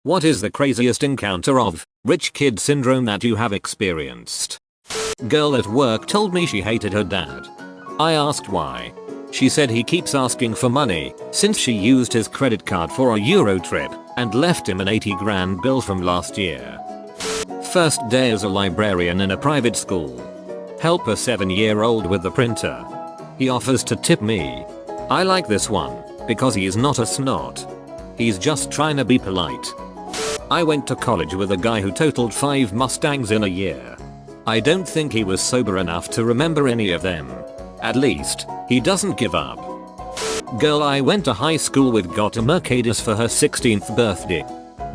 What is the craziest encounter of rich kid syndrome that you have experienced? Girl at work told me she hated her dad. I asked why. She said he keeps asking for money since she used his credit card for a Euro trip and left him an 80 grand bill from last year. First day as a librarian in a private school. Help a 7-year-old with the printer. He offers to tip me. I like this one because he's not a snot. He's just trying to be polite. I went to college with a guy who totaled 5 Mustangs in a year. I don't think he was sober enough to remember any of them. At least, he doesn't give up. Girl I went to high school with got a Mercedes for her 16th birthday.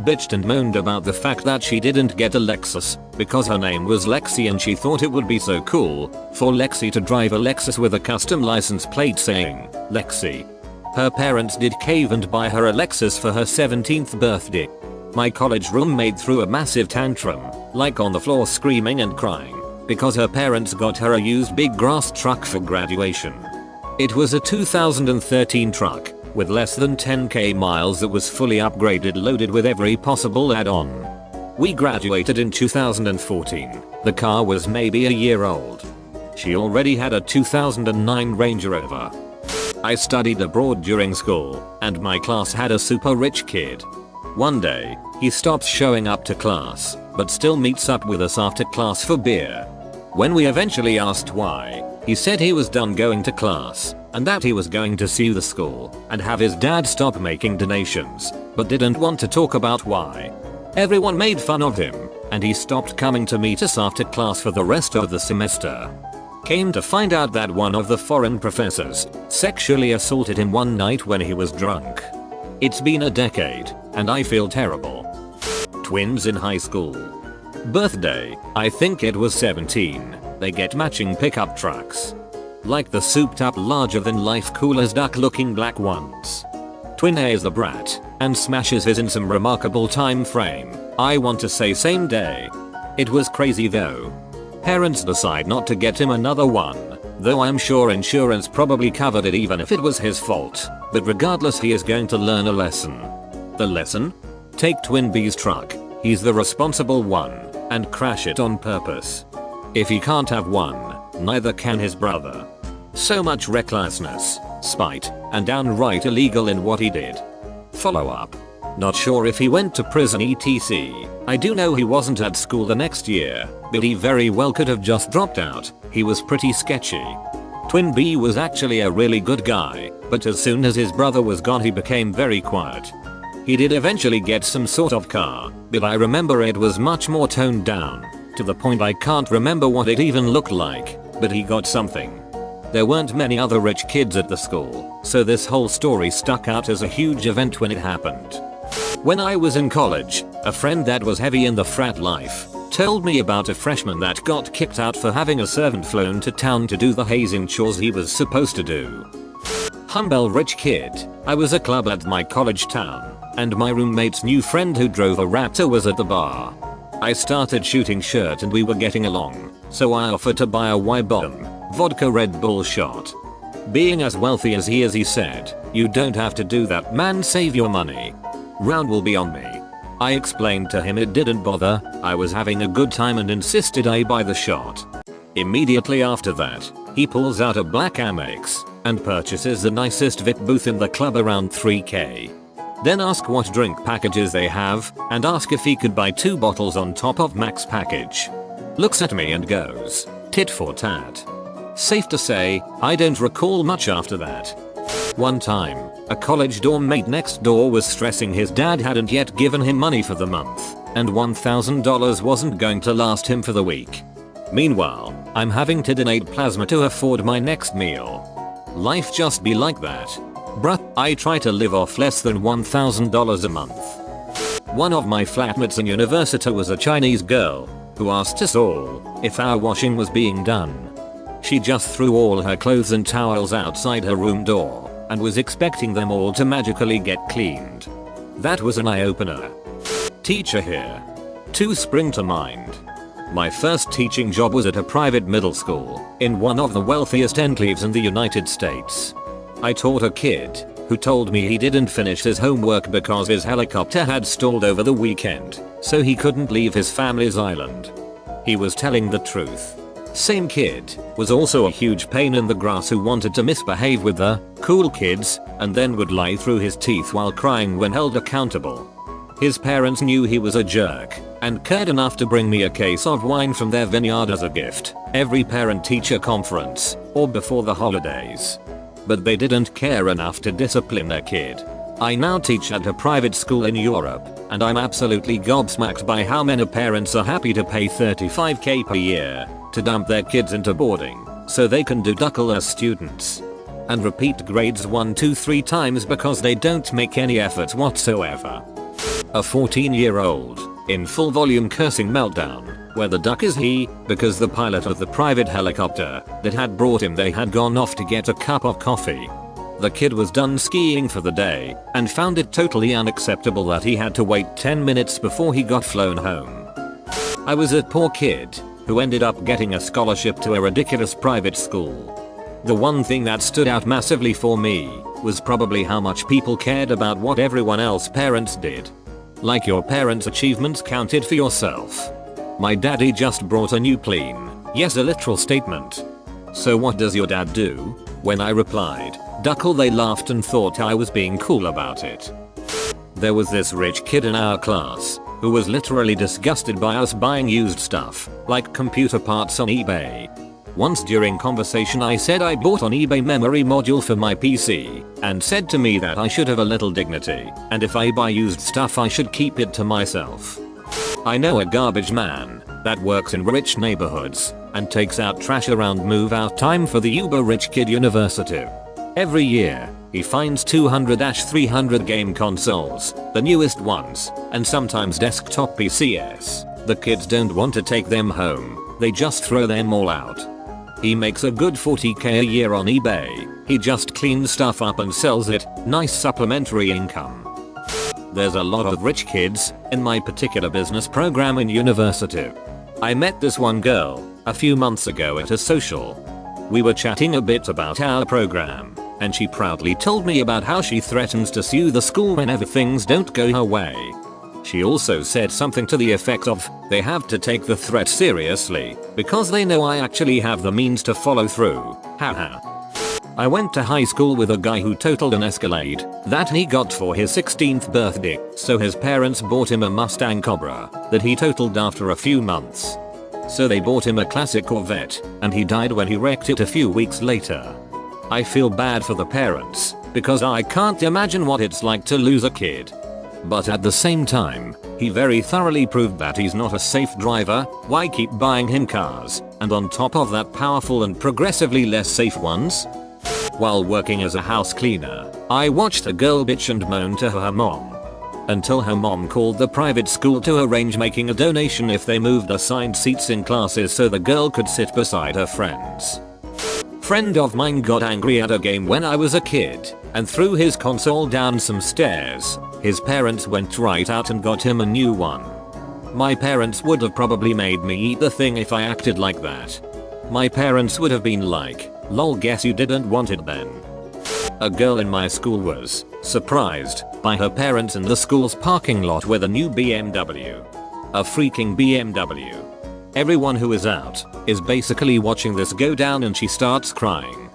Bitched and moaned about the fact that she didn't get a Lexus because her name was Lexi and she thought it would be so cool for Lexi to drive a Lexus with a custom license plate saying Lexi. Her parents did cave and buy her a Lexus for her 17th birthday. My college roommate threw a massive tantrum, like on the floor screaming and crying, because her parents got her a used big grass truck for graduation. It was a 2013 truck, with less than 10k miles that was fully upgraded loaded with every possible add-on. We graduated in 2014, the car was maybe a year old. She already had a 2009 Range Rover. I studied abroad during school, and my class had a super rich kid. One day, he stops showing up to class, but still meets up with us after class for beer. When we eventually asked why, he said he was done going to class, and that he was going to sue the school and have his dad stop making donations, but didn't want to talk about why. Everyone made fun of him, and he stopped coming to meet us after class for the rest of the semester. Came to find out that one of the foreign professors sexually assaulted him one night when he was drunk. It's been a decade, and I feel terrible. Twins in high school. Birthday, I think it was 17, they get matching pickup trucks. Like the souped up larger than life cool as duck looking black ones. Twin A is the brat, and smashes his in some remarkable time frame, I want to say same day. It was crazy though. Parents decide not to get him another one, though I'm sure insurance probably covered it even if it was his fault, but regardless he is going to learn a lesson. The lesson? Take Twin B's truck, he's the responsible one, and crash it on purpose. If he can't have one, neither can his brother. So much recklessness, spite, and downright illegal in what he did. Follow up. Not sure if he went to prison etc. I do know he wasn't at school the next year, but he very well could have just dropped out. He was pretty sketchy. Twin B was actually a really good guy, but as soon as his brother was gone he became very quiet. He did eventually get some sort of car, but I remember it was much more toned down, to the point I can't remember what it even looked like, but he got something. There weren't many other rich kids at the school, so this whole story stuck out as a huge event when it happened. When I was in college, a friend that was heavy in the frat life told me about a freshman that got kicked out for having a servant flown to town to do the hazing chores he was supposed to do. Humble rich kid, I was a club at my college town, and my roommate's new friend who drove a Raptor was at the bar. I started shooting shit and we were getting along, so I offered to buy a Y-Bomb vodka Red Bull shot. Being as wealthy as he said, "You don't have to do that man, save your money. Round will be on me." I explained to him it didn't bother, I was having a good time and insisted I buy the shot. Immediately after that, he pulls out a black Amex and purchases the nicest VIP booth in the club around 3k. Then ask what drink packages they have and ask if he could buy 2 bottles on top of max package. Looks at me and goes, tit for tat. Safe to say, I don't recall much after that. One time, a college dorm mate next door was stressing his dad hadn't yet given him money for the month, and $1,000 wasn't going to last him for the week. Meanwhile, I'm having to donate plasma to afford my next meal. Life just be like that. Bruh, I try to live off less than $1,000 a month. One of my flatmates in university was a Chinese girl who asked us all if our washing was being done. She just threw all her clothes and towels outside her room door and was expecting them all to magically get cleaned. That was an eye-opener. Teacher here. 2 spring to mind. My first teaching job was at a private middle school in one of the wealthiest enclaves in the United States. I taught a kid who told me he didn't finish his homework because his helicopter had stalled over the weekend, so he couldn't leave his family's island. He was telling the truth. Same kid was also a huge pain in the grass who wanted to misbehave with the cool kids and then would lie through his teeth while crying when held accountable. His parents knew he was a jerk and cared enough to bring me a case of wine from their vineyard as a gift every parent-teacher conference or before the holidays. But they didn't care enough to discipline their kid. I now teach at a private school in Europe, and I'm absolutely gobsmacked by how many parents are happy to pay $35k per year to dump their kids into boarding so they can deduckle as students and repeat grades 1, 2, 3 times because they don't make any efforts whatsoever. A 14-year-old in full volume cursing meltdown where the duck is he because the pilot of the private helicopter that had brought him they had gone off to get a cup of coffee. The kid was done skiing for the day and found it totally unacceptable that he had to wait 10 minutes before he got flown home. I was a poor kid who ended up getting a scholarship to a ridiculous private school. The one thing that stood out massively for me was probably how much people cared about what everyone else's parents did. Like your parents' achievements counted for yourself. My daddy just brought a new plane. Yes, a literal statement. So what does your dad do? When I replied, duckle, they laughed and thought I was being cool about it. There was this rich kid in our class who was literally disgusted by us buying used stuff, like computer parts on eBay. Once during conversation I said I bought on eBay memory module for my PC, and said to me that I should have a little dignity, and if I buy used stuff I should keep it to myself. I know a garbage man that works in rich neighborhoods and takes out trash around move out time for the uber rich kid university. Every year, he finds 200-300 game consoles, the newest ones, and sometimes desktop PCs. The kids don't want to take them home, they just throw them all out. He makes a good 40k a year on eBay, he just cleans stuff up and sells it, nice supplementary income. There's a lot of rich kids in my particular business program in university. I met this one girl a few months ago at a social. We were chatting a bit about our program, and she proudly told me about how she threatens to sue the school whenever things don't go her way. She also said something to the effect of, they have to take the threat seriously, because they know I actually have the means to follow through, haha. I went to high school with a guy who totaled an Escalade that he got for his 16th birthday, so his parents bought him a Mustang Cobra that he totaled after a few months. So they bought him a classic Corvette, and he died when he wrecked it a few weeks later. I feel bad for the parents, because I can't imagine what it's like to lose a kid. But at the same time, he very thoroughly proved that he's not a safe driver, why keep buying him cars, and on top of that powerful and progressively less safe ones? While working as a house cleaner, I watched a girl bitch and moan to her mom. Until her mom called the private school to arrange making a donation if they moved assigned seats in classes so the girl could sit beside her friends. Friend of mine got angry at a game when I was a kid and threw his console down some stairs. His parents went right out and got him a new one. My parents would have probably made me eat the thing if I acted like that. My parents would have been like, lol, guess you didn't want it then. A girl in my school was surprised by her parents in the school's parking lot with a new BMW. A freaking BMW. Everyone who is out is basically watching this go down and she starts crying.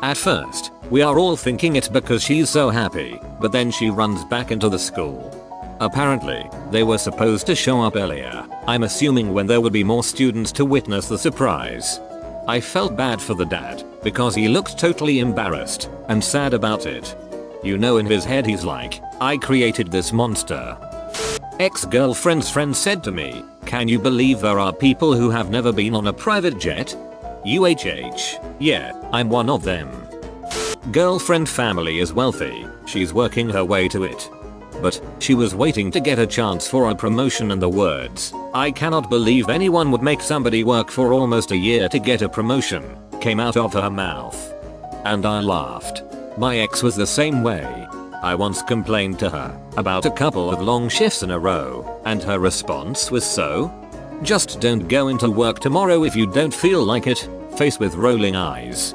At first, we are all thinking it's because she's so happy, but then she runs back into the school. Apparently, they were supposed to show up earlier, I'm assuming when there would be more students to witness the surprise. I felt bad for the dad, because he looked totally embarrassed and sad about it. You know, in his head he's like, I created this monster. Ex-girlfriend's friend said to me, can you believe there are people who have never been on a private jet? UHH, yeah, I'm one of them. Girlfriend family is wealthy, she's working her way to it. But she was waiting to get a chance for a promotion and the words, I cannot believe anyone would make somebody work for almost a year to get a promotion, came out of her mouth. And I laughed. My ex was the same way. I once complained to her about a couple of long shifts in a row, and her response was so? Just don't go into work tomorrow if you don't feel like it, face with rolling eyes.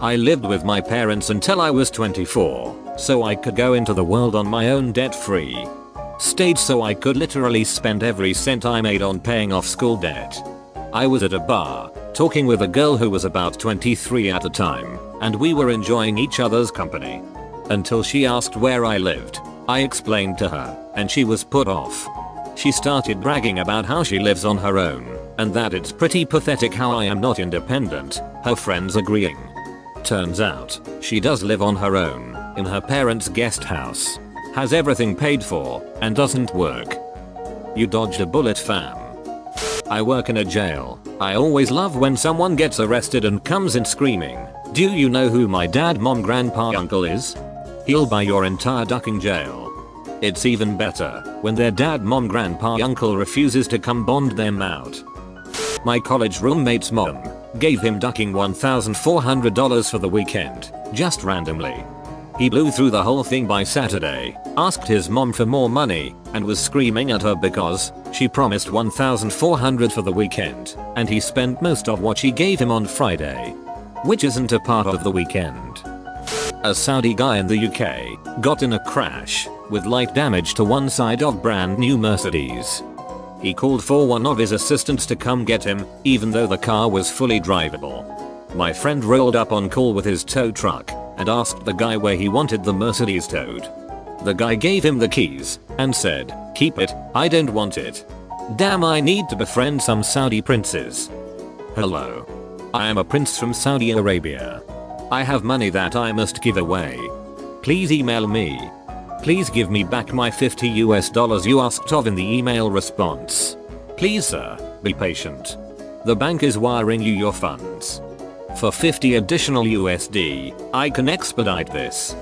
I lived with my parents until I was 24. so I could go into the world on my own debt free. Stayed so I could literally spend every cent I made on paying off school debt. I was at a bar, talking with a girl who was about 23 at the time, and we were enjoying each other's company. Until she asked where I lived. I explained to her, and she was put off. She started bragging about how she lives on her own, and that it's pretty pathetic how I am not independent, her friends agreeing. Turns out, she does live on her own, in her parents' guest house. Has everything paid for, and doesn't work. You dodged a bullet, fam. I work in a jail. I always love when someone gets arrested and comes in screaming, "Do you know who my dad, mom, grandpa, uncle is?" He'll buy your entire ducking jail. It's even better when their dad, mom, grandpa, uncle refuses to come bond them out. My college roommate's mom gave him ducking $1,400 for the weekend, just randomly. He blew through the whole thing by Saturday, asked his mom for more money, and was screaming at her because she promised $1,400 for the weekend, and he spent most of what she gave him on Friday. Which isn't a part of the weekend. A Saudi guy in the UK got in a crash with light damage to one side of brand new Mercedes. He called for one of his assistants to come get him, even though the car was fully drivable. My friend rolled up on call with his tow truck and asked the guy where he wanted the Mercedes towed. The guy gave him the keys and said, "Keep it, I don't want it." Damn, I need to befriend some Saudi princes. Hello. I am a prince from Saudi Arabia. I have money that I must give away. Please email me. Please give me back my $50 you asked of in the email response. Please sir, be patient. The bank is wiring you your funds. For 50 additional USD, I can expedite this.